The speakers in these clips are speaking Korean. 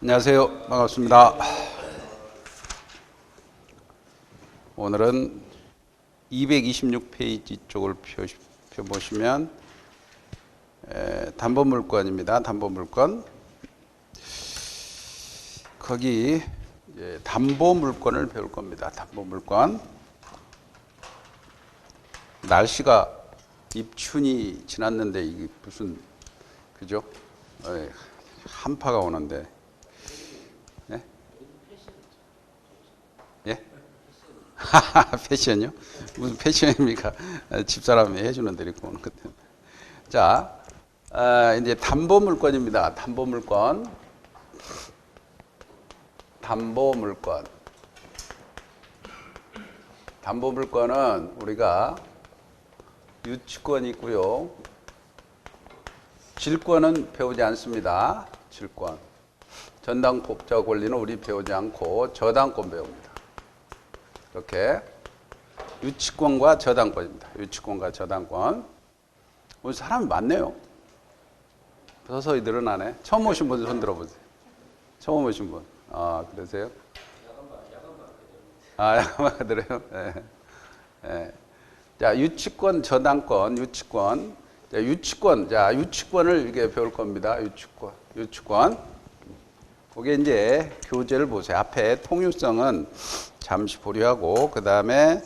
안녕하세요. 반갑습니다. 오늘은 226페이지 쪽을 펴보시면 담보물건입니다. 담보물건. 거기 담보물건을 배울 겁니다. 담보물건. 날씨가 입춘이 지났는데 이게 무슨 그죠? 한파가 오는데. 예? 예? 패션이요? 무슨 패션입니까? 집사람이 해주는 대로 입고 오는 것 같아요. 자, 이제 담보물건입니다. 담보물건. 담보물건. 담보물건은 우리가 유치권이 있고요. 질권은 배우지 않습니다. 질권. 전당법적 권리는 우리 배우지 않고 저당권 배웁니다. 이렇게 유치권과 저당권입니다. 유치권과 저당권. 오늘 사람이 많네요. 서서히 늘어나네. 처음 오신 분 손 들어보세요. 처음 오신 분. 그러세요? 야간만 그래요? 네. 네. 자, 유치권, 저당권, 유치권. 자, 유치권을 이렇게 배울 겁니다. 유치권. 그게 이제 교재를 보세요. 앞에 통유성은 잠시 보류하고, 그 다음에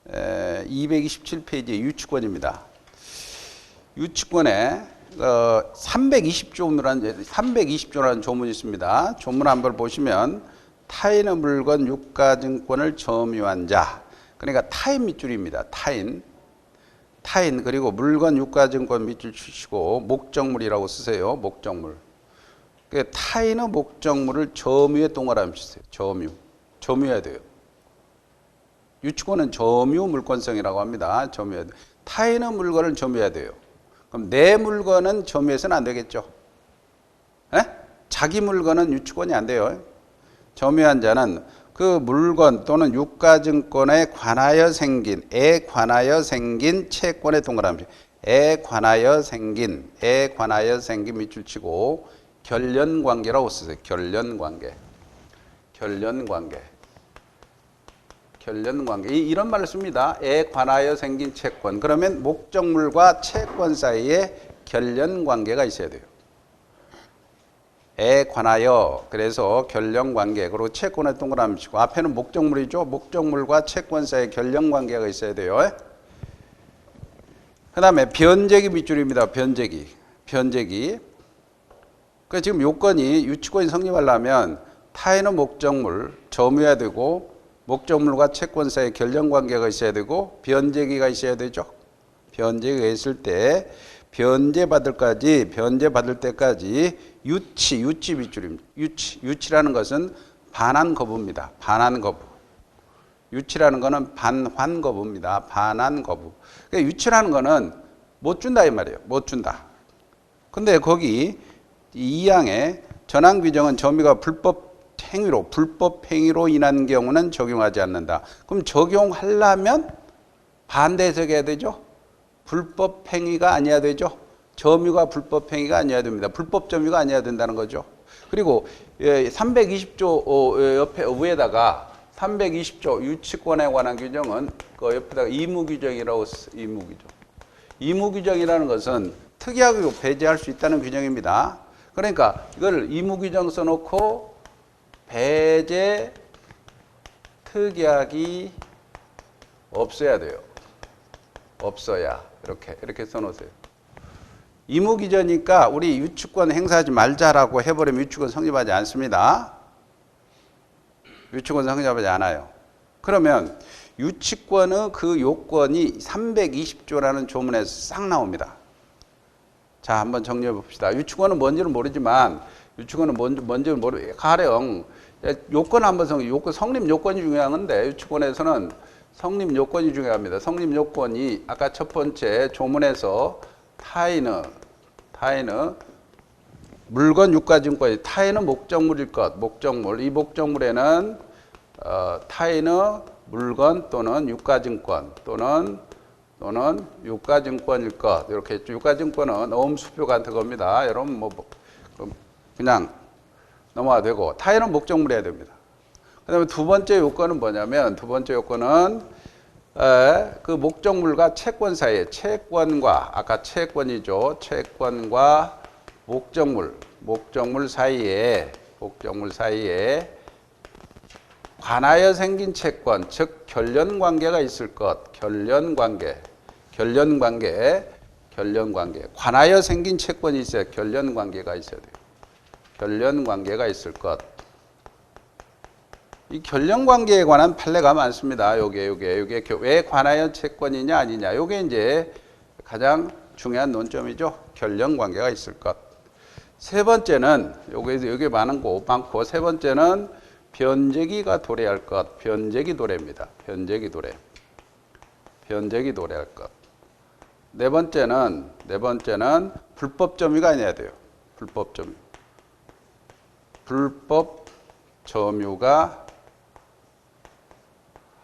227페이지의 유치권입니다. 유치권에 320조라는 조문이 있습니다. 조문 한번 보시면 타인의 물건 유가증권을 점유한 자, 그러니까 타인 밑줄입니다. 타인 그리고 물건 유가증권 밑줄 치시고 목적물이라고 쓰세요. 목적물. 타인의 목적물을 점유에 동그라미 치세요. 점유해야 돼요. 유치권은 점유 물권성이라고 합니다. 점유해야 돼요. 타인의 물건을 점유해야 돼요. 그럼 내 물건은 점유해서는 안 되겠죠. 에? 자기 물건은 유치권이 안 돼요. 점유한 자는 그 물건 또는 유가증권에 관하여 생긴 채권의 동그라미 관하여 생긴 밑줄 치고 결련관계라고 쓰세요. 결련관계 이런 말을 씁니다. 관하여 생긴 채권. 그러면 목적물과 채권 사이에 결련관계가 있어야 돼요. 관하여, 그래서 결련관계, 그리고 채권의 동그라미 치고 앞에는 목적물이죠. 목적물과 채권 사이에 결련관계가 있어야 돼요. 그 다음에 변제기 밑줄입니다. 변제기. 지금 요건이 유치권이 성립하려면 타인의 목적물 점유해야 되고, 목적물과 채권 사이에 결련관계가 있어야 되고, 변제기가 있어야 되죠. 변제기가 있을 때 변제받을 때까지 유치 밑줄입니다. 유치라는 것은 반환 거부입니다. 반환 거부. 유치라는 것은 반환 거부입니다. 반환 거부. 그러니까 유치라는 것은 못 준다 이 말이에요. 못 준다. 근데 거기 이 2항에 전환 규정은 점유가 불법 행위로 인한 경우는 적용하지 않는다. 그럼 적용하려면 반대 해석해야 되죠. 불법 행위가 아니어야 되죠. 점유가 불법 행위가 아니어야 됩니다. 불법 점유가 아니어야 된다는 거죠. 그리고 320조 옆에 위에다가 320조 유치권에 관한 규정은 그 옆에다가 의무규정이라고 써요. 의무규정이라는 것은 특이하게 배제할 수 있다는 규정입니다. 그러니까 이걸 의무규정 써놓고 배제 특약이 없어야 돼요. 없어야 이렇게 써놓으세요. 의무기저니까 우리 유치권 행사하지 말자라고 해버리면 유치권 성립하지 않습니다. 유치권 성립하지 않아요. 그러면 유치권의 그 요건이 320조라는 조문에서 싹 나옵니다. 자, 한번 정리해 봅시다. 유치권은 뭔지는 모르지만 가령 요건 한번 성립 요건이 중요한데 유치권에서는 성립 요건이 중요합니다. 성립 요건이 아까 첫 번째 조문에서 타인의 물건 유가증권이 타인의 목적물일 것, 목적물. 이 목적물에는 타인의 물건 또는 유가증권 또는 유가증권일 것. 이렇게 했죠. 유가증권은 어음수표 같은 겁니다. 여러분 그냥 넘어야 되고 타인은 목적물이어야 됩니다. 그 다음에 두 번째 요건은 뭐냐면 두 번째 요건은 그 목적물과 채권 사이에 채권과 아까 채권이죠. 채권과 목적물 사이에 관하여 생긴 채권, 즉 결련 관계가 있을 것. 결련 관계. 관하여 생긴 채권이 있어야 결련 관계가 있어야 돼요. 결련 관계가 있을 것. 이 결련 관계에 관한 판례가 많습니다. 요게 왜 관하여 채권이냐 아니냐. 요게 이제 가장 중요한 논점이죠. 결련 관계가 있을 것. 세 번째는 요게 많고 세 번째는 변제기가 도래할 것. 변제기 도래입니다. 변제기 도래할 것. 네 번째는 불법 점유가 아니어야 돼요. 불법 점유가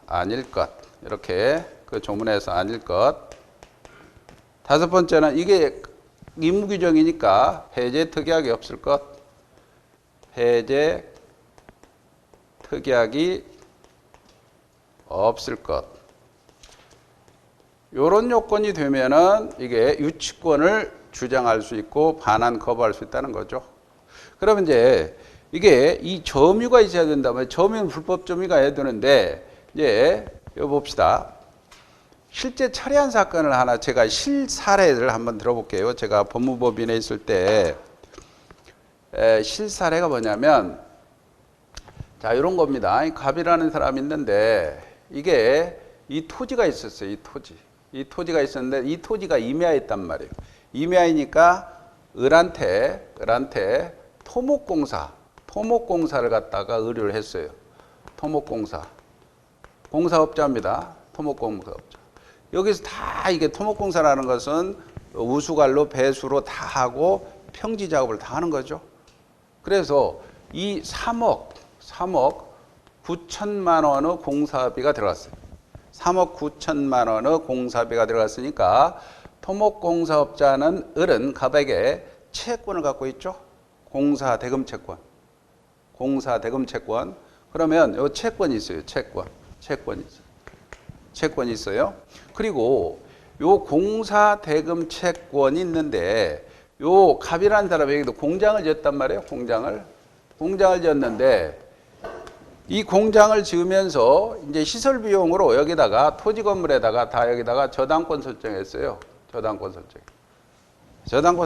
아닐 것. 이렇게 그 조문에서 아닐 것. 다섯 번째는 이게 의무 규정이니까 해제 특약이 없을 것. 해제 특약이 없을 것. 요런 요건이 되면은 이게 유치권을 주장할 수 있고 반환 거부할 수 있다는 거죠. 그러면 이제 이게 이 점유가 있어야 된다면 점유는 불법 점유가 해야 되는데 이제 이거 봅시다. 실제 처리한 사건을 하나 제가 실사례를 한번 들어볼게요. 제가 법무법인에 있을 때 실사례가 뭐냐면 자 이런 겁니다. 갑이라는 사람이 있는데 이게 이 토지가 있었어요. 이 토지가 있었는데 이 토지가 임야했단 말이에요. 임야이니까 을한테 토목공사를 갖다가 의뢰를 했어요. 공사업자입니다. 토목공사업자. 여기서 다 이게 토목공사라는 것은 우수관로 배수로 다 하고 평지 작업을 다 하는 거죠. 그래서 이 3억 9천만 원의 공사비가 들어갔어요. 3억 9천만 원의 공사비가 들어갔으니까 토목공사업자는 을은 갑에게 채권을 갖고 있죠. 공사대금채권. 그러면 요 채권이 있어요. 채권이 있어요. 그리고 요 공사대금 채권이 있는데 요 갑이라는 사람이 여기도 공장을 지었단 말이에요. 공장을 지었는데 이 공장을 지으면서 이제 시설 비용으로 여기다가 토지 건물에다가 다 여기다가 저당권 설정했어요. 저당권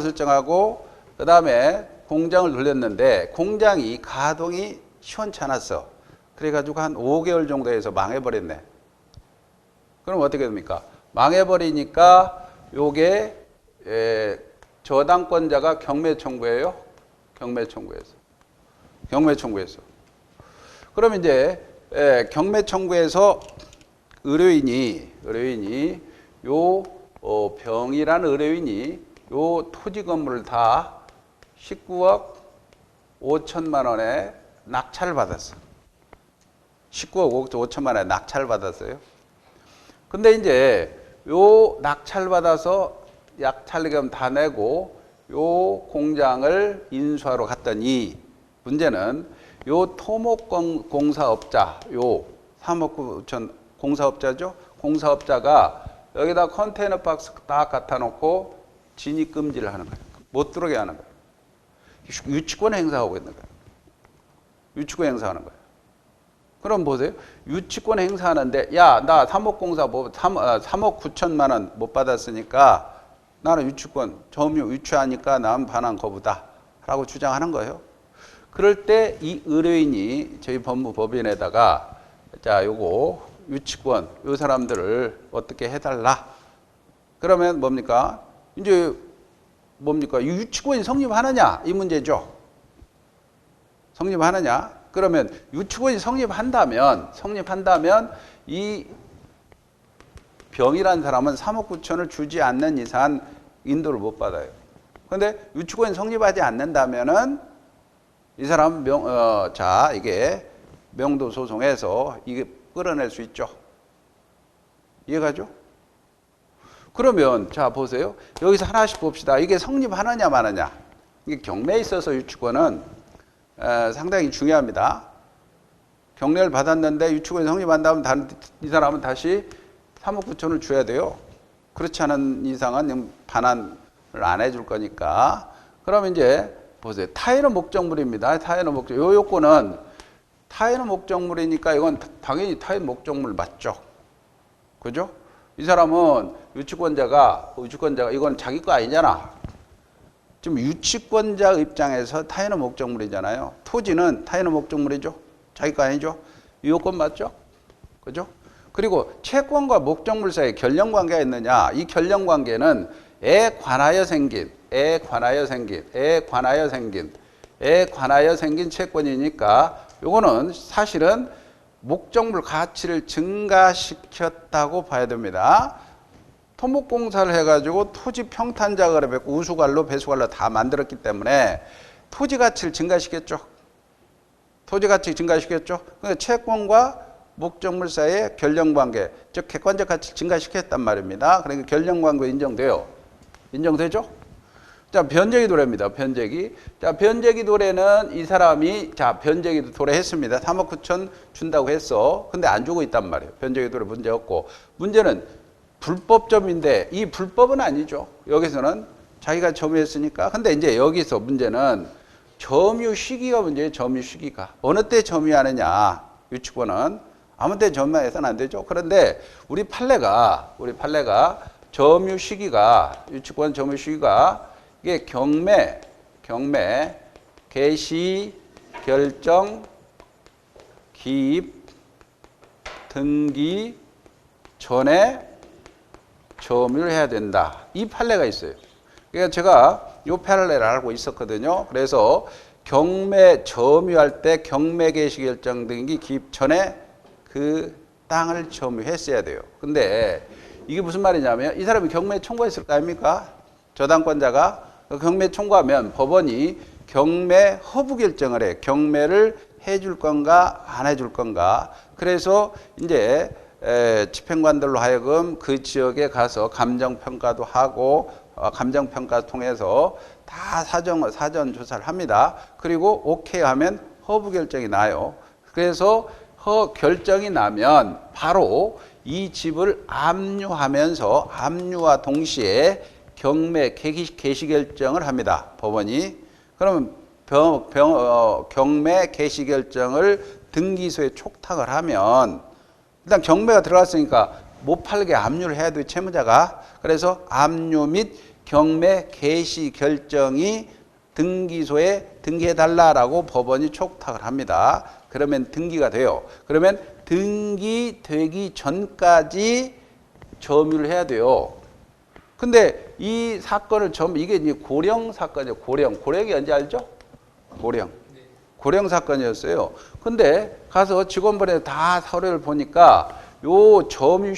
설정하고 그다음에 공장을 돌렸는데 공장이 가동이 시원치 않았어. 그래가지고 한 5개월 정도 해서 망해버렸네. 그럼 어떻게 됩니까? 망해버리니까 요게 저당권자가 경매 청구해요. 경매 청구해서. 그럼 이제 경매 청구에서 의뢰인이 요 병이라는 의뢰인이 요 토지 건물을 다 19억 5천만 원에 낙찰을 받았어. 19억 5천만 원에 낙찰을 받았어요. 근데 이제 요 낙찰 받아서 약찰금 다 내고 요 공장을 인수하러 갔더니 문제는 요 토목공사업자 요 3억 9천 공사업자죠. 공사업자가 여기다 컨테이너 박스 딱 갖다 놓고 진입 금지를 하는 거예요. 못 들어오게 하는 거예요. 유치권 행사하고 있는 거예요. 그럼 보세요. 유치권 행사하는데 야, 나 3억 9천만 원 못 받았으니까 나는 유치권 점유 유치하니까 난 반환 거부다 라고 주장하는 거예요. 그럴 때 이 의뢰인이 저희 법무법인에다가 자 요거 유치권 요 사람들을 어떻게 해달라. 그러면 뭡니까? 이제 뭡니까? 이 유치권이 성립하느냐 이 문제죠. 성립하느냐? 그러면 유치권이 성립한다면 이 병이라는 사람은 3억 9천을 주지 않는 이상 인도를 못 받아요. 그런데 유치권이 성립하지 않는다면은 이 사람 이게 명도 소송에서 이게 끌어낼 수 있죠. 이해가죠? 그러면 자 보세요. 여기서 하나씩 봅시다. 이게 성립하느냐 마느냐. 이게 경매에 있어서 유치권은 상당히 중요합니다. 경례를 받았는데 유치권이 성립한다면 이 사람은 다시 3억 9천을 줘야 돼요. 그렇지 않은 이상은 반환을 안 해줄 거니까. 그럼 이제 보세요. 타인의 목적물입니다. 타인의 목적. 요 요건은 타인의 목적물이니까 이건 당연히 타인 목적물 맞죠. 그죠? 이 사람은 유치권자가 이건 자기 거 아니잖아. 지금 유치권자 입장에서 타인의 목적물이잖아요. 토지는 타인의 목적물이죠. 자기 거 아니죠. 이 요건 맞죠? 그죠? 그리고 채권과 목적물 사이에 결령관계가 있느냐. 이 결령관계는 에 관하여 생긴 채권이니까 요거는 사실은 목적물 가치를 증가시켰다고 봐야 됩니다. 토목공사를 해가지고 토지 평탄작업을 했고 우수관로 배수관로 다 만들었기 때문에 토지 가치를 증가시켰죠. 그러니까 채권과 목적물 사이의 결령관계, 즉 객관적 가치를 증가시켰단 말입니다. 그러니까 결령관계 인정돼요. 인정되죠? 자, 변제기 도래입니다. 변제기. 자, 변제기 도래는 이 사람이 변제기 도래했습니다. 3억 9천 준다고 했어. 근데 안 주고 있단 말이에요. 변제기 도래 문제 없고. 문제는 불법점인데 이 불법은 아니죠. 여기서는 자기가 점유했으니까. 근데 이제 여기서 문제는 점유 시기가 문제예요. 점유 시기가. 어느 때 점유하느냐. 유치권은 아무 때 점유해서는 안 되죠. 그런데 우리 판례가 점유 시기가 유치권 점유 시기가 이게 경매, 개시, 결정, 기입, 등기 전에 점유를 해야 된다. 이 판례가 있어요. 그러니까 제가 이 판례를 알고 있었거든요. 그래서 경매 점유할 때 경매 개시 결정 등기 기입 전에 그 땅을 점유했어야 돼요. 근데 이게 무슨 말이냐면 이 사람이 경매 청구했을 거 아닙니까? 저당권자가 경매 청구하면 법원이 경매 허부 결정을 해. 경매를 해줄 건가 안 해줄 건가. 그래서 이제 집행관들로 하여금 그 지역에 가서 감정평가도 하고 감정평가 통해서 다 사전 조사를 합니다. 그리고 오케이 하면 허부 결정이 나요. 그래서 결정이 나면 바로 이 집을 압류하면서 압류와 동시에 경매 개시 결정을 합니다. 법원이. 그러면 경매 개시 결정을 등기소에 촉탁을 하면 일단 경매가 들어갔으니까 못 팔게 압류를 해야 돼요. 채무자가. 그래서 압류 및 경매 개시 결정이 등기소에 등기해달라라고 법원이 촉탁을 합니다. 그러면 등기가 돼요. 그러면 등기되기 전까지 점유를 해야 돼요. 근데 이 사건을 이게 이제 고령 사건이에요. 고령이 언제 알죠? 고령 사건이었어요. 근데 가서 직원분에 다 서류를 보니까 요 점유한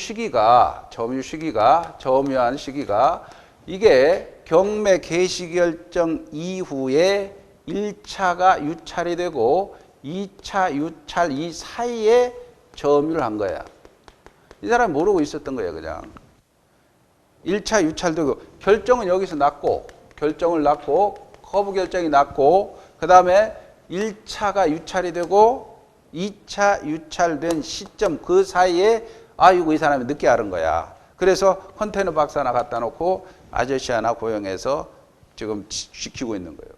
시기가 이게 경매 개시 결정 이후에 1차가 유찰이 되고 2차 유찰 이 사이에 점유를 한 거야. 이 사람이 모르고 있었던 거예요, 그냥. 1차 유찰되고 결정은 여기서 났고 허브 결정이 났고 그 다음에 1차가 유찰이 되고 2차 유찰된 시점 그 사이에 아이고 이 사람이 늦게 알은 거야. 그래서 컨테이너 박스 하나 갖다 놓고 아저씨 하나 고용해서 지금 시키고 있는 거예요.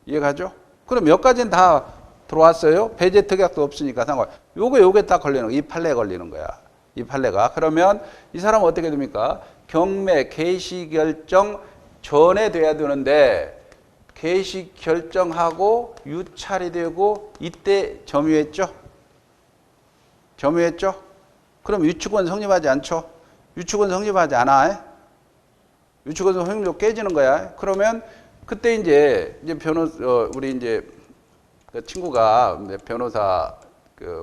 이해가죠? 그럼 몇 가지는 다 들어왔어요. 배제 특약도 없으니까 상관. 요게 딱 걸리는 거야. 이 판례에 걸리는 거야. 이 판례가. 그러면 이 사람은 어떻게 됩니까? 경매 개시 결정 전에 돼야 되는데 개시 결정하고 유찰이 되고 이때 점유했죠? 그럼 유치권 성립하지 않죠? 유치권 성립하지 않아. 유치권 성립 깨지는 거야. 그러면 그때 이제 우리 이제 그 친구가 변호사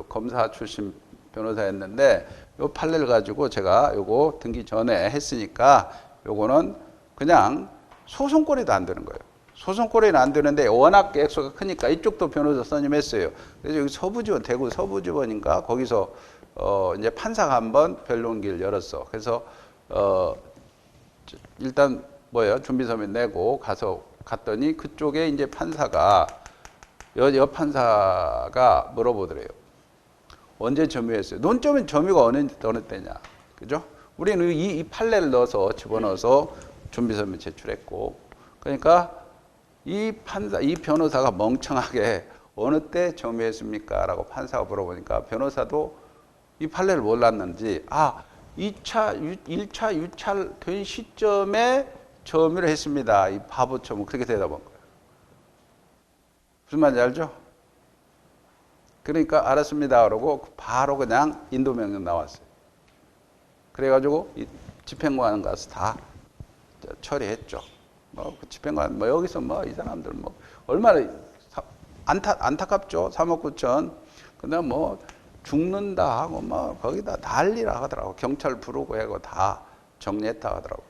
검사 출신 변호사였는데 요 판례를 가지고 제가 요거 등기 전에 했으니까 요거는 그냥 소송거래도 안 되는 거예요. 소송거래는 안 되는데 워낙 액수가 크니까 이쪽도 변호사 선임했어요. 그래서 여기 서부지원, 대구 서부지원인가 거기서 이제 판사가 한번 변론기를 열었어. 그래서 일단 준비서면 내고 가서 갔더니 그쪽에 이제 판사가 여 판사가 물어보더래요. 언제 점유했어요? 논점은 점유가 어느 때냐, 그죠? 우리는 이 판례를 넣어서 집어넣어서 준비 서면 제출했고, 그러니까 이 변호사가 멍청하게 어느 때 점유했습니까? 라고 판사가 물어보니까 변호사도 이 판례를 몰랐는지 1차 유찰된 시점에 점유를 했습니다. 이 바보처럼 그렇게 대답한 거예요. 무슨 말인지 알죠? 그러니까 알았습니다. 그러고 바로 그냥 인도명령 나왔어요. 그래가지고 집행관 가서 다 처리했죠. 집행관 여기서 이 사람들 얼마나 안타깝죠. 3억 9천. 근데 죽는다 하고 거기다 난리라 하더라고. 경찰 부르고 하고 다 정리했다 하더라고.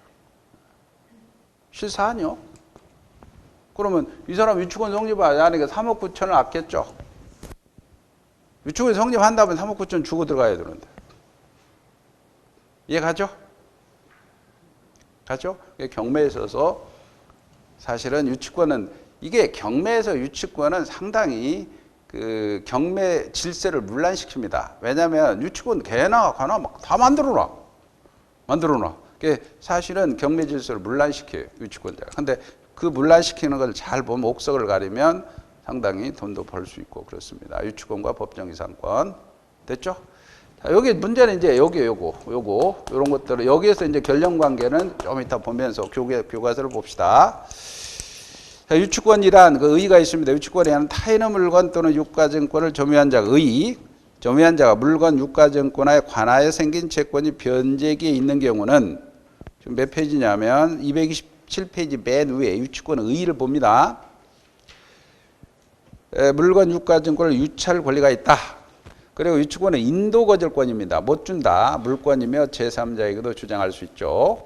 실사 아니요? 그러면 이 사람 유치권 성립하지 않으니까 3억 9천을 아꼈죠. 유치권 성립한다면 3억 9천 주고 들어가야 되는데. 이해 가죠? 가죠? 경매에 있어서 사실은 유치권은 이게 경매에서 유치권은 상당히 그 경매 질서를 문란시킵니다. 왜냐하면 유치권 개나 가나 다 만들어놔. 사실은 경매 질서를 문란시켜요. 유치권자가. 근데 그 문란시키는 걸 잘 보면 옥석을 가리면 상당히 돈도 벌 수 있고 그렇습니다. 유치권과 법정이상권. 됐죠? 자, 여기 문제는 이제 요거 이런 것들을 여기에서 이제 결령 관계는 좀 이따 보면서 교과서를 봅시다. 자, 유치권이란 그 의의가 있습니다. 유치권이란 타인의 물건 또는 유가증권을 점유한 자가 점유한 자가 물건 유가증권에 관하여 생긴 채권이 변제기에 있는 경우는 지금 몇 페이지냐면 227페이지 맨 위에 유치권 의의를 봅니다. 물건 유가증권을 유찰 권리가 있다. 그리고 유치권은 인도거절권입니다. 못 준다. 물권이며 제3자에게도 주장할 수 있죠.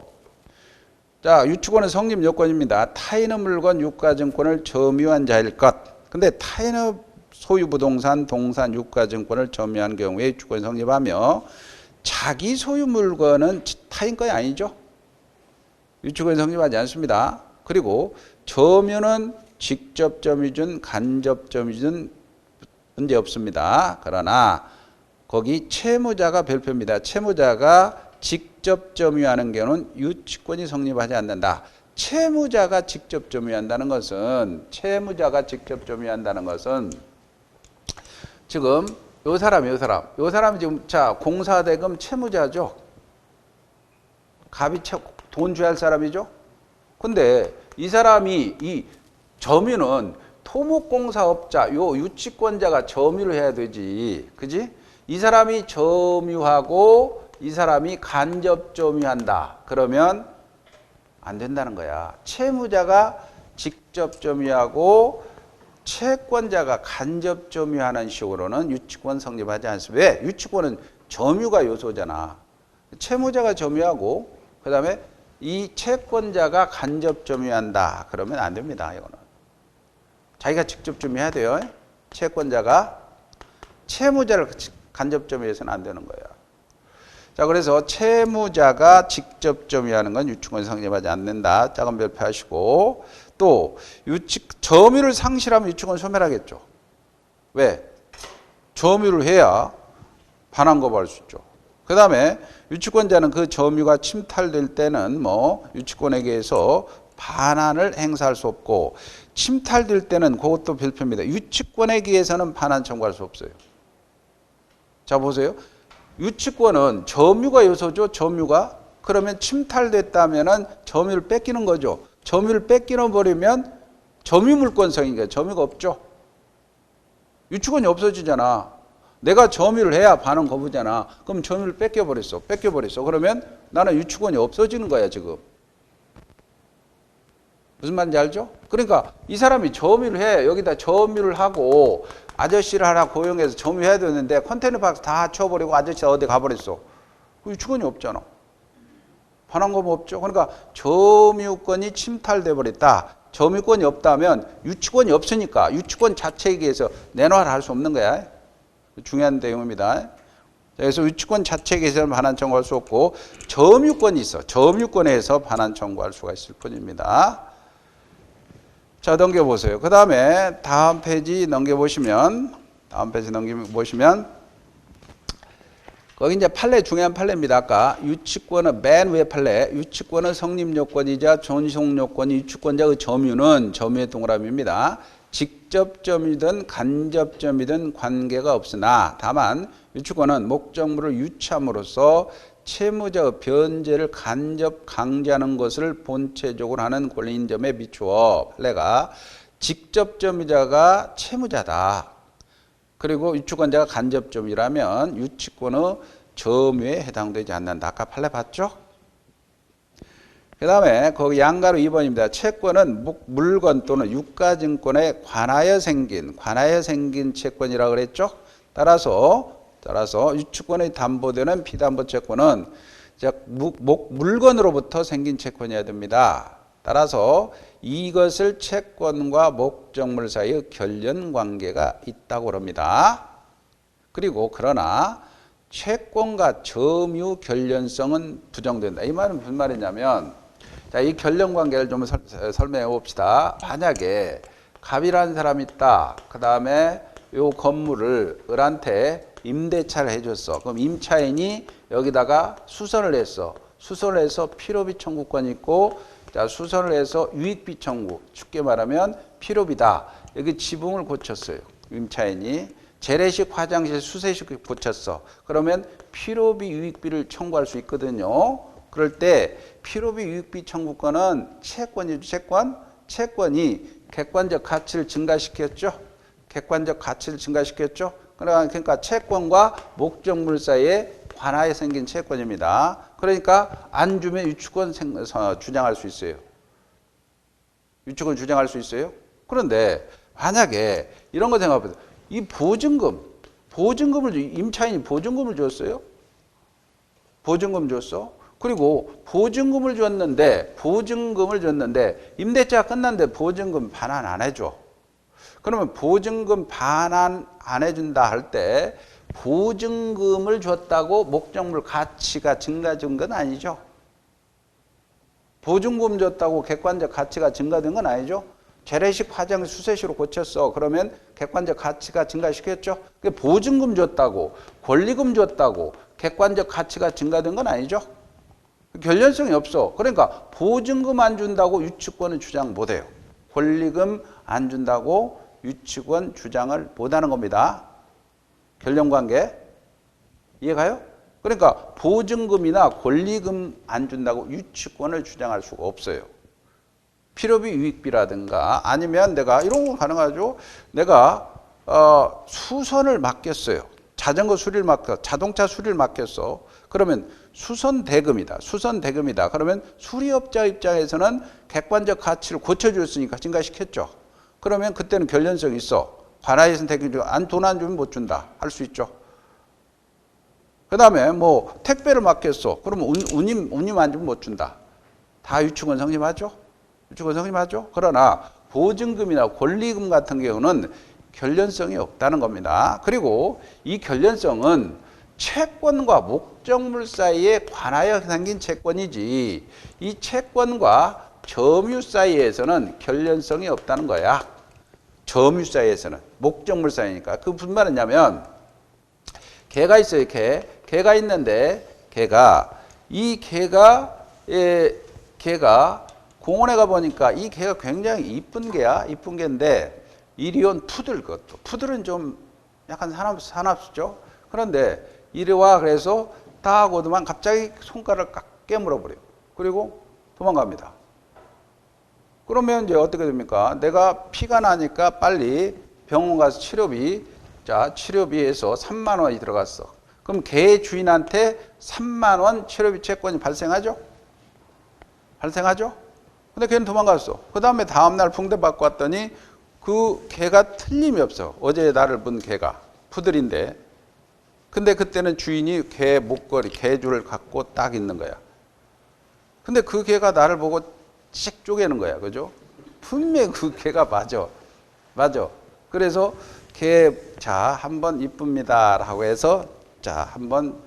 자, 유치권은 성립 요건입니다. 타인의 물건 유가증권을 점유한 자일 것. 근데 타인의 소유 부동산, 동산, 유가증권을 점유한 경우에 유치권이 성립하며 자기 소유 물건은 타인 것이 아니죠. 유치권이 성립하지 않습니다. 그리고 점유는 직접 점유든 간접 점유든 문제 없습니다. 그러나 거기 채무자가 별표입니다. 채무자가 직접 점유하는 경우는 유치권이 성립하지 않는다. 채무자가 직접 점유한다는 것은 지금 요 사람이 지금 공사대금 채무자죠. 갑이 돈 줘야 할 사람이죠. 근데 이 사람이 이 점유는 토목공사업자, 요 유치권자가 점유를 해야 되지. 그지? 이 사람이 점유하고 이 사람이 간접 점유한다. 그러면 안 된다는 거야. 채무자가 직접 점유하고 채권자가 간접 점유하는 식으로는 유치권 성립하지 않습니다. 왜? 유치권은 점유가 요소잖아. 채무자가 점유하고 그다음에 이 채권자가 간접 점유한다. 그러면 안 됩니다. 이거는. 자기가 직접 점유해야 돼요. 채권자가 채무자를 간접 점유해서는 안 되는 거예요. 자, 그래서 채무자가 직접 점유하는 건 유치권이 성립하지 않는다. 작은 별표 하시고 또 점유를 상실하면 유치권 소멸하겠죠. 왜? 점유를 해야 반환 거부할 수 있죠. 그 다음에 유치권자는 그 점유가 침탈될 때는 유치권에게 의해서 반환을 행사할 수 없고 침탈될 때는 그것도 별표입니다. 유치권에 의해서는 반환 청구할 수 없어요. 자, 보세요. 유치권은 점유가 요소죠. 점유가. 그러면 침탈됐다면은 점유를 뺏기는 거죠. 점유를 뺏기는 버리면 점유물권성이니까 점유가 없죠. 유치권이 없어지잖아. 내가 점유를 해야 반환 거부잖아. 그럼 점유를 뺏겨버렸어. 그러면 나는 유치권이 없어지는 거야, 지금. 무슨 말인지 알죠? 그러니까 이 사람이 점유를 해. 여기다 점유를 하고 아저씨를 하나 고용해서 점유해야 되는데 컨테이너 박스 다 쳐버리고 아저씨가 어디 가버렸어. 유치권이 없잖아. 반환 거부 없죠. 그러니까 점유권이 침탈돼 버렸다. 점유권이 없다면 유치권이 없으니까 유치권 자체에 의해서 내놓으라 할 수 없는 거야. 중요한 내용입니다. 그래서 유치권 자체에 의해서는 반환 청구할 수 없고 점유권이 있어. 점유권에 의해서 반환 청구할 수가 있을 뿐입니다. 자, 넘겨보세요. 그 다음에 다음 페이지 넘겨보시면, 거기 이제 판례, 중요한 판례입니다. 아까 유치권은 맨 위에 판례, 유치권은 성립요건이자 존속요건이 유치권자의 점유는 점유의 동그라미입니다. 직접점이든 간접점이든 관계가 없으나 다만 유치권은 목적물을 유치함으로써 채무자의 변제를 간접 강제하는 것을 본체적으로 하는 권리인 점에 비추어 판례가 직접점유자가 채무자다. 그리고 유치권자가 간접점이라면 유치권의 점유에 해당되지 않는다. 아까 판례 봤죠? 그 다음에 거기 양가로 2번입니다. 채권은 물건 또는 유가증권에 관하여 생긴 채권이라고 그랬죠? 따라서 유치권의 담보되는 피담보 채권은 물건으로부터 생긴 채권이어야 됩니다. 따라서 이것을 채권과 목적물 사이의 결연 관계가 있다고 합니다. 그리고 그러나 채권과 점유 결연성은 부정된다. 이 말은 무슨 말이냐면, 자, 이 결연 관계를 좀 설명해 봅시다. 만약에 갑이라는 사람이 있다. 그 다음에 요 건물을 을한테 임대차를 해줬어. 그럼 임차인이 여기다가 수선을 했어. 수선을 해서 필요비 청구권이 있고, 자, 수선을 해서 유익비 청구, 쉽게 말하면 필요비다. 여기 지붕을 고쳤어요. 임차인이 재래식 화장실 수세식 고쳤어. 그러면 필요비 유익비를 청구할 수 있거든요. 그럴 때 필요비 유익비 청구권은 채권이죠. 채권이 객관적 가치를 증가시켰죠. 그러니까 채권과 목적물 사이에 관하에 생긴 채권입니다. 그러니까 안 주면 유치권 주장할 수 있어요. 유치권 주장할 수 있어요. 그런데 만약에 이런 거 생각해보세요. 이 보증금을 임차인이 보증금을 줬어요. 보증금 줬어. 그리고 보증금을 줬는데 임대차가 끝났는데 보증금 반환 안 해줘. 그러면 보증금 반환 안 해준다 할 때 보증금을 줬다고 목적물 가치가 증가된 건 아니죠. 보증금 줬다고 객관적 가치가 증가된 건 아니죠. 재래식 화장실 수세식으로 고쳤어. 그러면 객관적 가치가 증가시켰죠. 보증금 줬다고 권리금 줬다고 객관적 가치가 증가된 건 아니죠. 결연성이 없어. 그러니까 보증금 안 준다고 유치권은 주장 못해요. 권리금 안 준다고 유치권 주장을 못하는 겁니다. 결연관계 이해가요? 그러니까 보증금이나 권리금 안 준다고 유치권을 주장할 수가 없어요. 필요비 유익비라든가 아니면 내가 이런 거 가능하죠. 내가 수선을 맡겼어요. 자전거 수리를 맡겼어. 자동차 수리를 맡겼어. 그러면 수선 대금이다. 그러면 수리업자 입장에서는 객관적 가치를 고쳐줬으니까 증가시켰죠. 그러면 그때는 결연성이 있어. 관하에서는 대금 돈 안 주면 못 준다. 할 수 있죠. 그 다음에 뭐 택배를 맡겼어. 그러면 운임 안 주면 못 준다. 다 유치권 성립하죠. 그러나 보증금이나 권리금 같은 경우는 결연성이 없다는 겁니다. 그리고 이 결연성은 채권과 목적물 사이에 관하여 생긴 채권이지 이 채권과 점유 사이에서는 결연성이 없다는 거야. 점유 사이에서는 목적물 사이니까. 그 무슨 말이냐면 개가 있어요. 개가 있는데 개가 공원에 가보니까 이 개가 굉장히 이쁜 개야. 이쁜 개인데 이리 온 푸들 것도. 푸들은 좀 약간 사납죠. 그런데 이리 와 그래서 다 하고도만 갑자기 손가락을 깍 깨물어 버려요. 그리고 도망갑니다. 그러면 이제 어떻게 됩니까? 내가 피가 나니까 빨리 병원 가서 치료비에서 3만 원이 들어갔어. 그럼 개 주인한테 3만 원 치료비 채권이 발생하죠? 근데 걔는 도망갔어. 그 다음에 다음날 붕대 받고 왔더니 그 개가 틀림이 없어. 어제 나를 본 개가. 푸들인데. 근데 그때는 주인이 개 목걸이, 개줄을 갖고 딱 있는 거야. 근데 그 개가 나를 보고 씩 쪼개는 거야. 그죠? 분명히 그 개가 맞아. 그래서 한번 이쁩니다. 라고 해서 한번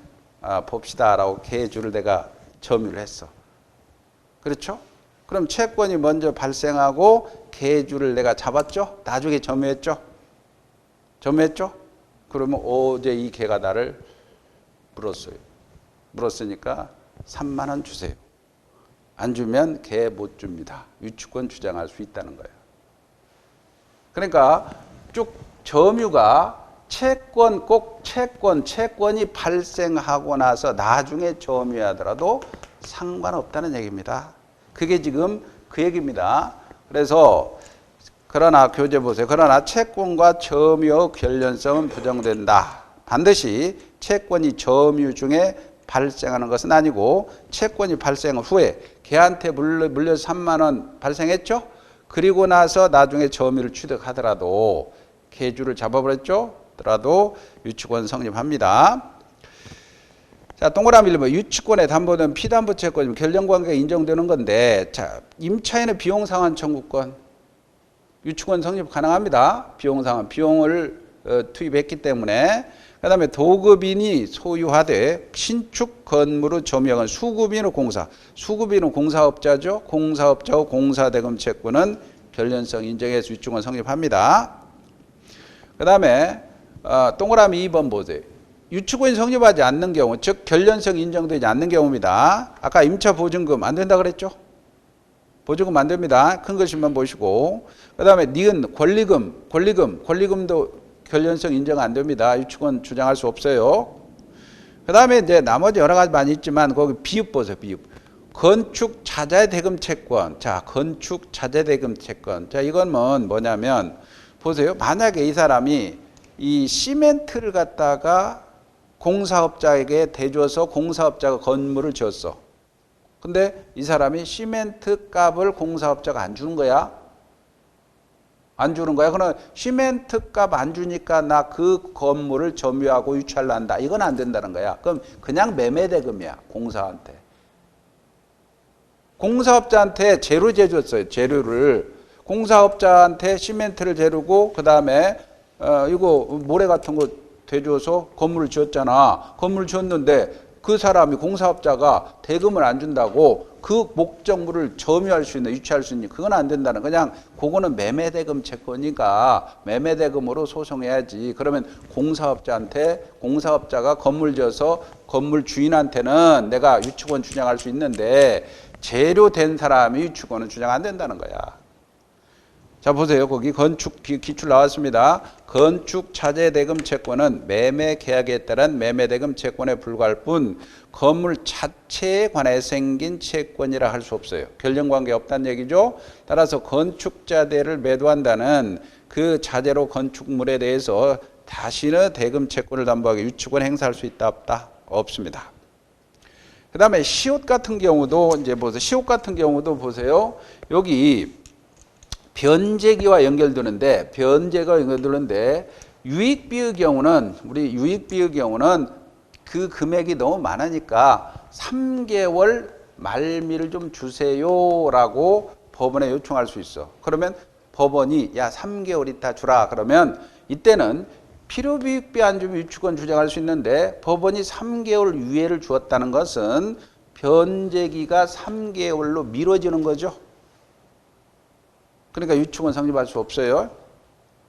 봅시다. 라고 개줄을 내가 점유를 했어. 그렇죠? 그럼 채권이 먼저 발생하고 계주를 내가 잡았죠? 나중에 점유했죠? 점유했죠? 그러면 어제 이 개가 나를 물었어요. 물었으니까 3만 원 주세요. 안 주면 개 못 줍니다. 유치권 주장할 수 있다는 거예요. 그러니까 쭉 점유가 채권이 발생하고 나서 나중에 점유하더라도 상관없다는 얘기입니다. 그게 지금 그 얘기입니다. 그래서 그러나 교재 보세요. 그러나 채권과 점유의 관련성은 부정된다. 반드시 채권이 점유 중에 발생하는 것은 아니고 채권이 발생한 후에 걔한테 물려서 3만 원 발생했죠? 그리고 나서 나중에 점유를 취득하더라도 계주를 잡아버렸죠? 더라도 유치권 성립합니다. 자, 동그라미 1번 유치권의 담보는 피담보 채권이면 결정관계가 인정되는 건데, 자, 임차인의 비용상환 청구권 유치권 성립 가능합니다. 비용을 투입했기 때문에. 그 다음에 도급인이 소유하되 신축 건물의 점유하건 수급인의 공사. 수급인은 공사업자죠. 공사업자와 공사대금 채권은 결련성 인정해서 유치권 성립합니다. 그 다음에 동그라미 2번 보세요. 유치권이 성립하지 않는 경우, 즉 결련성 인정되지 않는 경우입니다. 아까 임차 보증금 안 된다 그랬죠? 보증금 안 됩니다. 큰 글씨만 보시고. 그 다음에 니은 권리금도 결련성 인정 안 됩니다. 유치권 주장할 수 없어요. 그 다음에 이제 나머지 여러 가지 많이 있지만 거기 비읍 보세요. 비읍. 건축 자재 대금 채권. 자, 건축 자재 대금 채권. 자, 이건 뭐냐면 보세요. 만약에 이 사람이 이 시멘트를 갖다가 공사업자에게 대줘서 공사업자가 건물을 지었어. 근데 이 사람이 시멘트 값을 공사업자가 안 주는 거야. 안 주는 거야. 그러면 시멘트 값 안 주니까 나 그 건물을 점유하고 유치하려 한다. 이건 안 된다는 거야. 그럼 그냥 매매대금이야. 공사한테. 공사업자한테 재료 재줬어요. 재료를. 공사업자한테 시멘트를 재르고 그 다음에 이거 모래 같은 거 대줘서 건물을 지었잖아. 건물을 지었는데 그 사람이 공사업자가 대금을 안 준다고 그 목적물을 점유할 수 있는, 유치할 수 있는, 그건 안 된다는. 그냥 그거는 매매대금 채권이니까 매매대금으로 소송해야지. 그러면 공사업자가 건물 지어서 건물 주인한테는 내가 유치권 주장할 수 있는데 재료 된 사람이 유치권은 주장 안 된다는 거야. 자, 보세요. 거기 건축 기출 나왔습니다. 건축 자재 대금 채권은 매매 계약에 따른 매매대금 채권에 불과할 뿐 건물 자체에 관해 생긴 채권이라 할 수 없어요. 결정관계 없다는 얘기죠. 따라서 건축 자재를 매도한다는 그 자재로 건축물에 대해서 다시는 대금 채권을 담보하게 유치권 행사할 수 있다 없다? 없습니다. 그 다음에 시옷 같은 경우도 이제 보세요. 시옷 같은 경우도 보세요. 여기 변제기와 연결되는데 유익비의 경우는 그 금액이 너무 많으니까 3개월 말미를 좀 주세요라고 법원에 요청할 수 있어. 그러면 법원이 야 3개월 있다 주라. 그러면 이때는 필요비익비 안 주면 유치권 주장할 수 있는데 법원이 3개월 유예를 주었다는 것은 변제기가 3개월로 미뤄지는 거죠. 그러니까 유치권 성립할 수 없어요.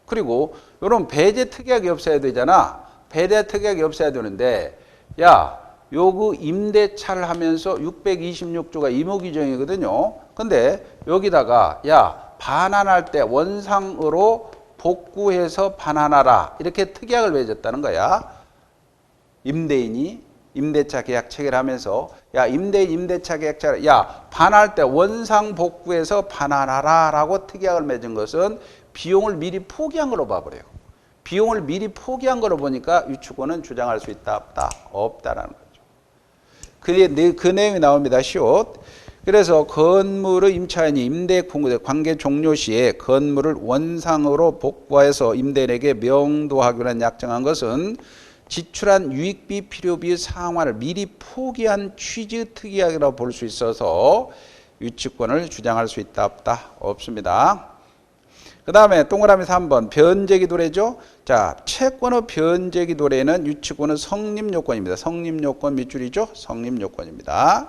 그리고 이런 배제 특약이 없어야 되잖아. 배제 특약이 없어야 되는데 야, 요거 임대차를 하면서 626조가 의무규정이거든요. 근데 여기다가 야, 반환할 때 원상으로 복구해서 반환하라. 이렇게 특약을 맺었다는 거야. 임대인이 임대차 계약 체결하면서 야, 임대차 계약 체결, 야, 반환할 때 원상 복구해서 반환하라 라고 특약을 맺은 것은 비용을 미리 포기한 걸로 봐버려요. 비용을 미리 포기한 걸로 보니까 유치권은 주장할 수 있다 없다? 없다라는 거죠. 그 내용이 나옵니다. 시옷. 그래서 건물의 임차인이 임대 관계 종료 시에 건물을 원상으로 복구해서 임대인에게 명도하기로 약정한 것은 지출한 유익비, 필요비 상환을 미리 포기한 취지 특약이라고 볼 수 있어서 유치권을 주장할 수 있다 없다? 없습니다. 그 다음에 동그라미 3번 변제기 도래죠. 자, 채권의 변제기 도래는 유치권은 성립요건입니다. 성립요건 밑줄이죠. 성립요건입니다.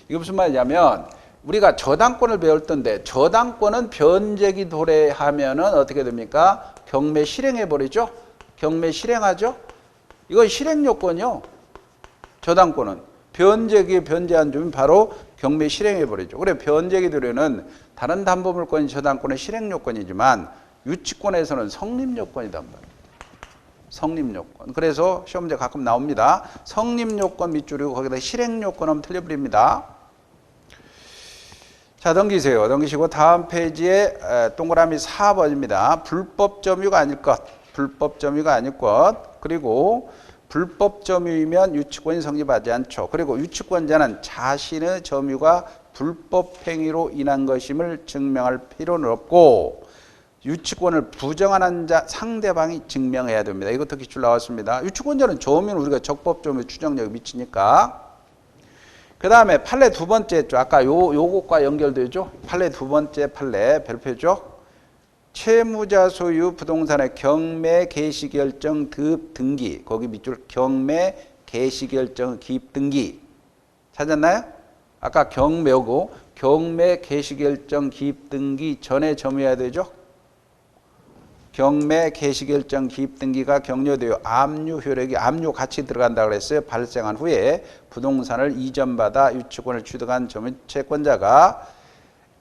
이게 무슨 말이냐면 우리가 저당권을 배울 텐데 저당권은 변제기 도래하면은 어떻게 됩니까? 경매 실행해 버리죠. 경매 실행하죠. 이건 실행 요건이요. 저당권은 변제기에 변제한 주면 바로 경매 실행해 버리죠. 그래 변제기 도래는 다른 담보물권이 저당권의 실행 요건이지만 유치권에서는 성립 요건이단 말이에요. 성립 요건. 그래서 시험 문제 가끔 나옵니다. 성립 요건 밑줄이고 거기다 실행 요건 하면 틀려버립니다. 자, 넘기세요. 넘기시고 다음 페이지에 동그라미 4번입니다. 불법 점유가 아닐 것. 불법 점유가 아닐 것. 그리고 불법 점유이면 유치권이 성립하지 않죠. 그리고 유치권자는 자신의 점유가 불법 행위로 인한 것임을 증명할 필요는 없고 유치권을 부정하는 자 상대방이 증명해야 됩니다. 이것도 기출 나왔습니다. 유치권자는 점유는 우리가 적법 점유 추정력이 미치니까. 그 다음에 판례 두 번째 죠. 아까 요것과 연결되죠. 판례 두 번째 판례 별표죠. 채무자 소유 부동산의 경매 개시 결정 기입 등기. 거기 밑줄 경매 개시 결정 기입 등기. 찾았나요? 아까 경매고 경매 개시 결정 기입 등기 전에 점유해야 되죠. 경매 개시 결정 기입 등기가 격려되어 압류 효력이 압류 같이 들어간다 그랬어요. 발생한 후에 부동산을 이전받아 유치권을 취득한 채권자가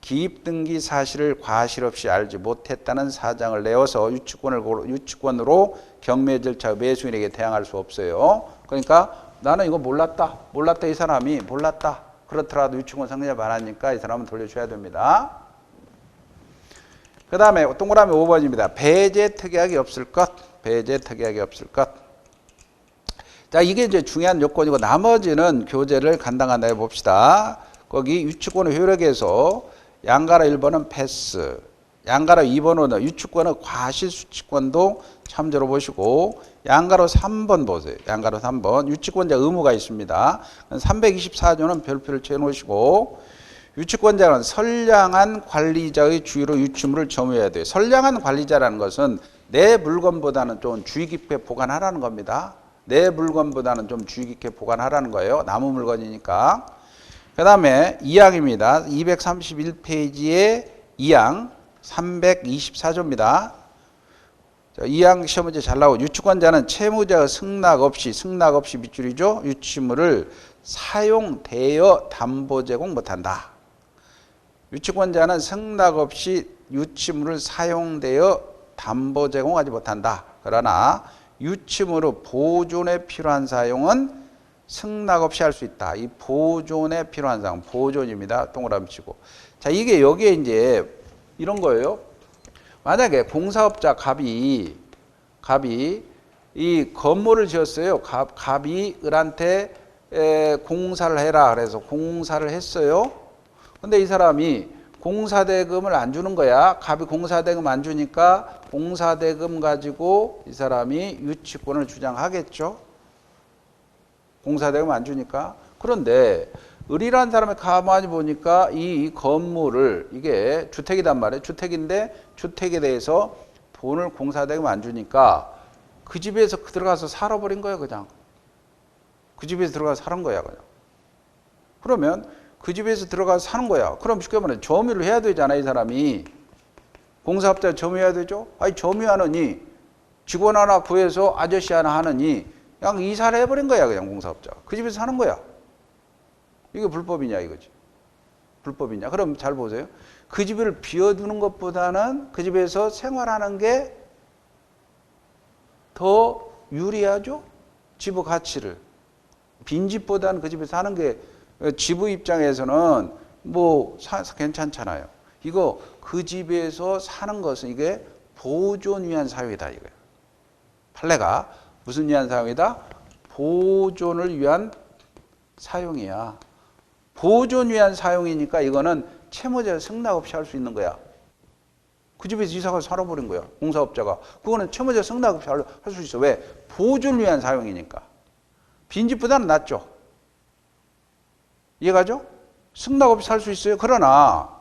기입 등기 사실을 과실 없이 알지 못했다는 사장을 내어서 유치권으로 경매 절차 매수인에게 대항할 수 없어요. 그러니까 나는 이거 몰랐다 이 사람이 몰랐다. 그렇더라도 유치권 성립 안 하니까 이 사람은 돌려줘야 됩니다. 그 다음에 동그라미 5번입니다. 배제 특약이 없을 것. 배제 특약이 없을 것. 자, 이게 이제 중요한 요건이고 나머지는 교재를 간단하게 해봅시다. 거기 유치권의 효력에서 양가로 1번은 패스, 양가로 2번은 유치권의 과실수치권도 참조로 보시고 양가로 3번 보세요. 양가로 3번 유치권자 의무가 있습니다. 324조는 별표를 채워놓으시고 유치권자는 선량한 관리자의 주의로 유치물을 점유해야 돼요. 선량한 관리자라는 것은 내 물건보다는 좀 주의 깊게 보관하라는 겁니다. 내 물건보다는 좀 주의 깊게 보관하라는 거예요. 나무 물건이니까. 그 다음에 2항입니다. 231페이지에 2항 324조입니다. 2항 시험 문제 잘 나오고 유치권자는 채무자의 승낙 없이 밑줄이죠. 유치물을 사용, 대여, 담보 제공 못한다. 유치권자는 승낙 없이 유치물을 사용되어 담보 제공하지 못한다. 그러나 유치물의 보존에 필요한 사용은 승낙 없이 할 수 있다. 이 보존에 필요한 사용, 보존입니다. 동그라미 치고. 자, 이게 여기에 이제 이런 거예요. 만약에 공사업자 갑이 이 건물을 지었어요. 갑이 을한테 공사를 해라. 그래서 공사를 했어요. 근데 이 사람이 공사대금을 안 주는 거야. 갑이 공사대금 안 주니까 공사대금 가지고 이 사람이 유치권을 주장하겠죠. 공사대금 안 주니까. 그런데 을이라는 사람이 가만히 보니까 이 건물을 이게 주택이단 말이에요. 주택인데 주택에 대해서 돈을 공사대금 안 주니까 그 집에서 들어가서 살아버린 거예요. 그냥. 그 집에서 들어가서 사는 거야. 그냥. 그러면 그 집에서 들어가서 사는 거야. 그럼 쉽게 말하면 점유를 해야 되잖아, 이 사람이. 공사업자 점유해야 되죠? 아니, 점유하느니, 직원 하나 구해서 아저씨 하나 하느니, 그냥 이사를 해버린 거야, 그냥 공사업자. 그 집에서 사는 거야. 이게 불법이냐, 이거지. 불법이냐. 그럼 잘 보세요. 그 집을 비워두는 것보다는 그 집에서 생활하는 게 더 유리하죠? 집의 가치를. 빈집보다는 그 집에 사는 게 집의 입장에서는 뭐 괜찮잖아요. 이거 그 집에서 사는 것은 이게 보존 위한 사유이다 이거예요. 판례가 무슨 위한 사용이다? 보존을 위한 사용이야. 보존 위한 사용이니까 이거는 채무자 승낙 없이 할 수 있는 거야. 그 집에서 이사가 살아버린 거야. 공사업자가. 그거는 채무자 승낙 없이 할 수 있어. 왜? 보존 위한 사용이니까. 빈집보다는 낫죠. 이해가죠? 승낙 없이 살 수 있어요. 그러나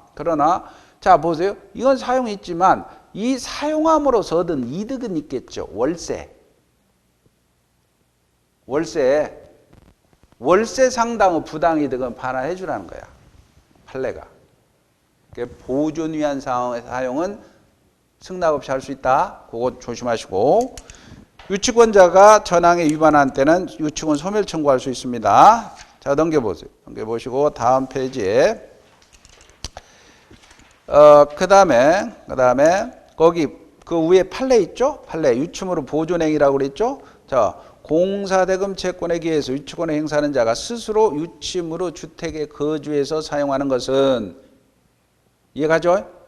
자 보세요. 이건 사용이 있지만 이 사용함으로써 얻은 이득은 있겠죠. 월세 상당의 부당이득은 반환해 주라는 거야. 판례가. 보존 위한 사용은 승낙 없이 할 수 있다. 그거 조심하시고. 유치권자가 전항에 위반한 때는 유치권 소멸 청구할 수 있습니다. 자, 넘겨보세요. 넘겨보시고 다음 페이지에 그 다음에 거기 그 위에 판례 있죠? 판례 유치물을 보존행위라고 그랬죠? 자, 공사대금 채권에 기해서 유치권을 행사하는 자가 스스로 유치물을 주택에 거주해서 사용하는 것은 이해가죠?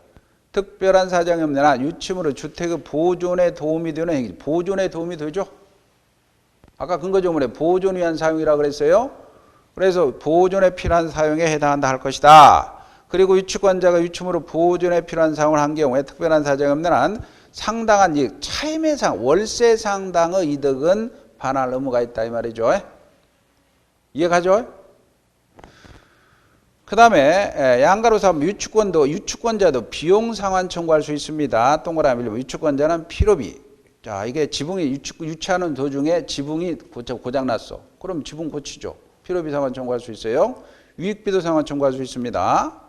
특별한 사정이 없는 한 유치물을 주택의 보존에 도움이 되는 행위. 보존에 도움이 되죠? 아까 근거조문에 보존 위한 사용이라고 그랬어요. 그래서 보존에 필요한 사용에 해당한다 할 것이다. 그리고 유치권자가 유치물을 보존에 필요한 사용을 한 경우에 특별한 사정이 없는 한 상당한 이익, 차임의 상, 월세 상당의 이득은 반환할 의무가 있다 이 말이죠. 이해가죠? 그 다음에 양가로서 하면 유치권자도 비용 상환 청구할 수 있습니다. 동그라미 1번 유치권자는 필요비. 자, 이게 지붕이 유치하는 도중에 지붕이 고장났어. 그럼 지붕 고치죠. 필요비 상환 청구할 수 있어요. 유익비도 상환 청구할 수 있습니다.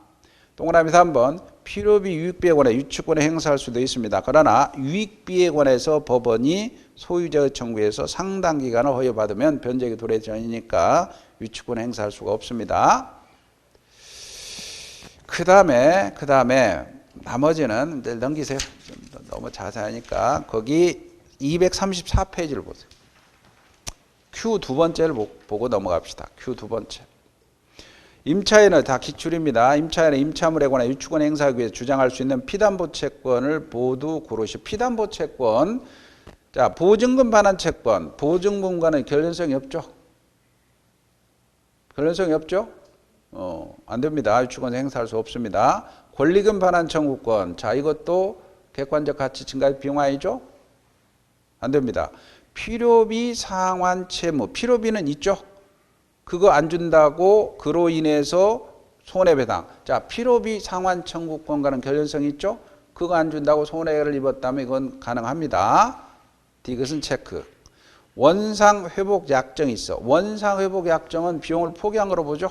동그라미 3번 필요비 유익비에 관해 유치권을 행사할 수도 있습니다. 그러나 유익비에 관해서 법원이 소유자의 청구에서 상당 기간을 허용받으면 변제기 도래 전이니까 유치권 행사할 수가 없습니다. 그 다음에 나머지는 이제 넘기세요. 너무 자세하니까 거기 234페이지를 보세요. Q 두 번째를 보고 넘어갑시다. Q 두 번째. 임차인은 다 기출입니다. 임차인은 임차물에 관해 유치권 행사하기 위해 주장할 수 있는 피담보 채권을 모두 고르시. 피담보 채권. 자, 보증금 반환 채권. 보증금과는 결연성이 없죠. 결연성이 없죠? 안 됩니다. 유치권 행사할 수 없습니다. 권리금 반환 청구권. 자, 이것도 객관적 가치 증가 비용 아니죠? 안 됩니다. 필요비 상환 채무. 필요비는 있죠? 그거 안 준다고 그로 인해서 손해배당. 자, 필요비 상환 청구권과는 결연성이 있죠? 그거 안 준다고 손해를 입었다면 이건 가능합니다. 이것은 체크. 원상 회복 약정이 있어. 원상 회복 약정은 비용을 포기한 거로 보죠?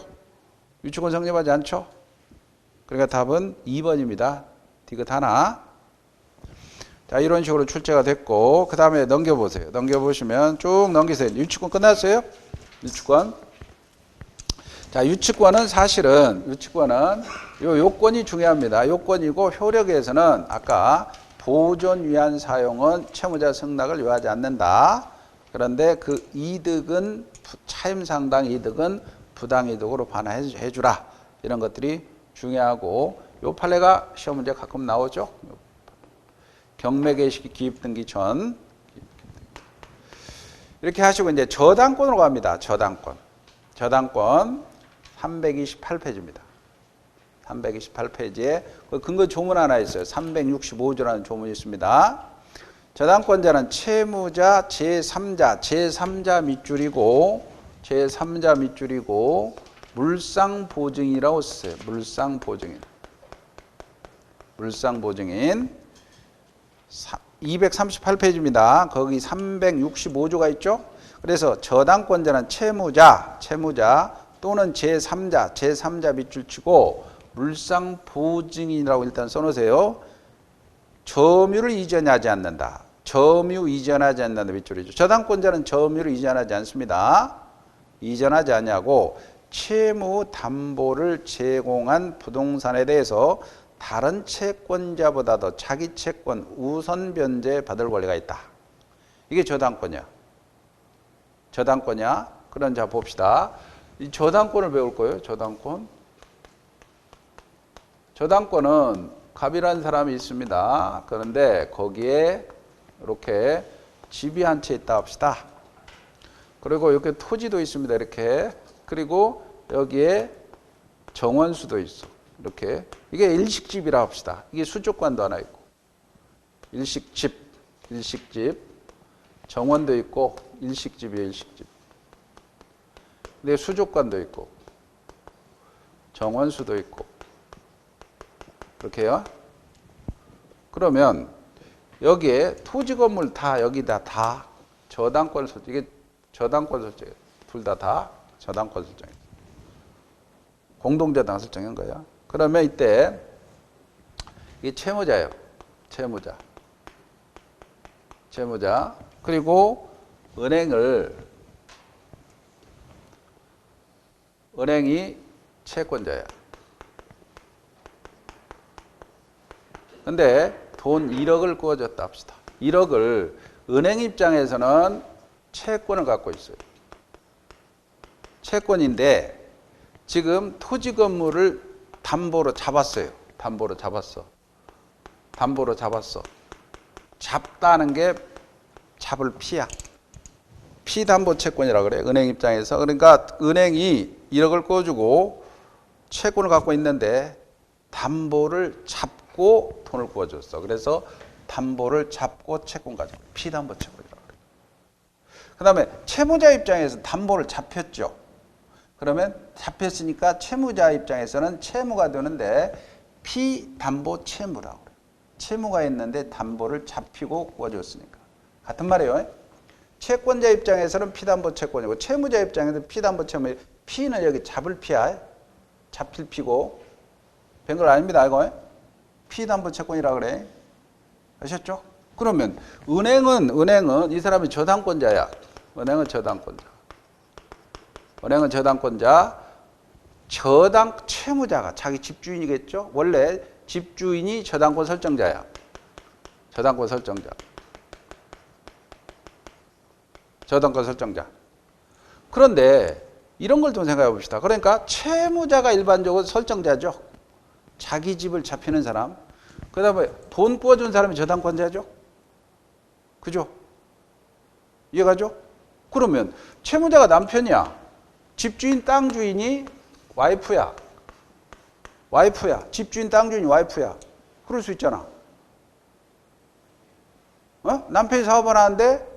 유치권 성립하지 않죠? 그러니까 답은 2번입니다. 디귿 하나. 자, 이런 식으로 출제가 됐고, 그 다음에 넘겨보세요. 넘겨보시면 쭉 넘기세요. 유치권 끝났어요? 유치권. 자, 유치권은 요 요건이 중요합니다. 요건이고 효력에서는 아까 보존 위한 사용은 채무자 승낙을 요하지 않는다. 그런데 그 이득은 차임 상당 이득은 부당이득으로 반환해 주라. 이런 것들이 중요하고 요 판례가 시험 문제 가끔 나오죠. 경매계식 기입 등기 전 이렇게 하시고 이제 저당권으로 갑니다. 저당권 328페이지입니다. 328페이지에 근거 조문 하나 있어요. 365조라는 조문이 있습니다. 저당권자는 채무자 제3자 밑줄이고 물상보증이라고 썼어요. 물상보증인 238페이지입니다. 거기 365조가 있죠. 그래서 저당권자는 채무자 또는 제3자 밑줄 치고 물상보증인이라고 일단 써놓으세요. 점유를 이전하지 않는다. 점유 이전하지 않는다 밑줄이죠. 저당권자는 점유를 이전하지 않습니다. 이전하지 않냐고 채무 담보를 제공한 부동산에 대해서 다른 채권자보다도 자기 채권 우선 변제 받을 권리가 있다. 이게 저당권이야. 그럼 자 봅시다. 이 저당권을 배울 거예요. 저당권은 갑이라는 사람이 있습니다. 그런데 거기에 이렇게 집이 한 채 있다 합시다. 그리고 이렇게 토지도 있습니다. 이렇게. 그리고 여기에 정원수도 있어. 이렇게. 이게 일식집이라 합시다. 이게 수족관도 하나 있고. 일식집. 정원도 있고 일식집이에요. 근데 수족관도 있고 정원수도 있고 이렇게요. 그러면 여기에 토지 건물 다 여기다 다 저당권 설정. 이게 저당권 설정이에요. 둘 다 저당권 설정이에요. 공동저당 설정인 거야. 그러면 이때 이게 채무자예요. 채무자. 그리고 은행이 채권자야. 근데 돈 1억을 구워줬다 합시다. 1억을 은행 입장에서는 채권을 갖고 있어요. 채권인데 지금 토지 건물을 담보로 잡았어요. 담보로 잡았어. 잡다는 게 잡을 피야. 피담보 채권이라고 그래요. 은행 입장에서. 그러니까 은행이 1억을 꿔주고 채권을 갖고 있는데 담보를 잡고 돈을 구워줬어. 그래서 담보를 잡고 채권 가지고 피담보 채권이라고 그래요. 그 다음에 채무자 입장에서 담보를 잡혔죠. 그러면 잡혔으니까 채무자 입장에서는 채무가 되는데 피담보 채무라고 그래요. 채무가 있는데 담보를 잡히고 구워줬으니까. 같은 말이에요. 채권자 입장에서는 피담보 채권이고 채무자 입장에서는 피담보 채무. 피는 여기 잡을 피야. 잡힐 피고. 뱅글 아닙니다. 알고? 피담보 채권이라고 그래. 아셨죠? 그러면 은행은 이 사람이 저당권자야. 은행은 저당권자. 채무자가 자기 집주인이겠죠? 원래 집주인이 저당권 설정자야. 저당권 설정자. 그런데 이런 걸 좀 생각해 봅시다. 그러니까 채무자가 일반적으로 설정자죠. 자기 집을 잡히는 사람. 그 다음에 돈 구워준 사람이 저당권자죠. 그죠? 이해가죠? 그러면 채무자가 남편이야. 집주인 땅 주인이 와이프야. 집주인 땅 주인이 와이프야. 그럴 수 있잖아. 남편이 사업을 하는데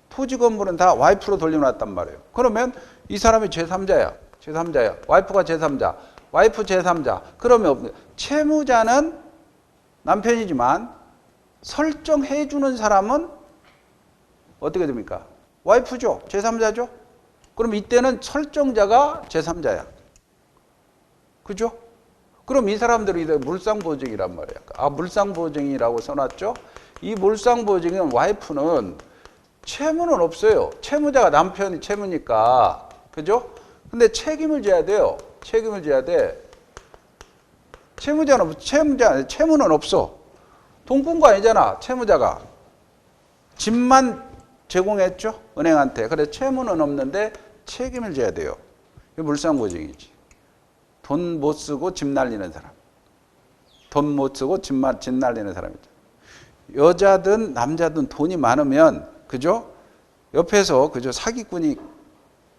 토지 건물은 다 와이프로 돌려놨단 말이에요. 그러면 이 사람이 제3자야. 와이프가 제3자. 와이프 제3자. 그러면 채무자는 남편이지만 설정해주는 사람은 어떻게 됩니까? 와이프죠. 제3자죠. 그럼 이때는 설정자가 제3자야. 그죠? 그럼 이 사람들이 물상보증이란 말이야. 물상보증이라고 써놨죠? 이 물상보증은 와이프는 채무는 없어요. 채무자가 남편이 채무니까. 그죠? 근데 책임을 져야 돼요. 채무는 없어. 돈 꾼 거 아니잖아. 채무자가. 집만 제공했죠? 은행한테. 그래 채무는 없는데 책임을 져야 돼요. 이게 물상보증이지. 돈 못 쓰고 집 날리는 사람. 집 날리는 사람이죠. 여자든 남자든 돈이 많으면 그죠? 옆에서 그죠? 사기꾼이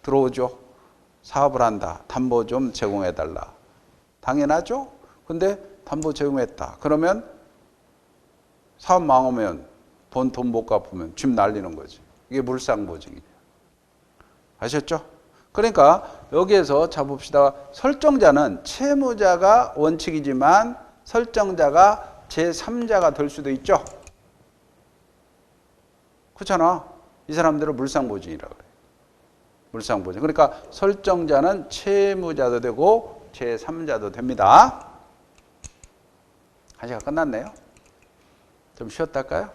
들어오죠. 사업을 한다. 담보 좀 제공해달라. 당연하죠? 근데 담보 제공했다. 그러면 사업 망하면 돈 못 갚으면 집 날리는 거지. 이게 물상보증이에요. 아셨죠? 그러니까 여기에서 자 봅시다. 설정자는 채무자가 원칙이지만 설정자가 제3자가 될 수도 있죠. 그렇잖아. 이 사람들은 물상보증이라고 그래요. 물상보증. 그러니까 설정자는 채무자도 되고 제3자도 됩니다. 한 시간 끝났네요. 좀 쉬었다 할까요?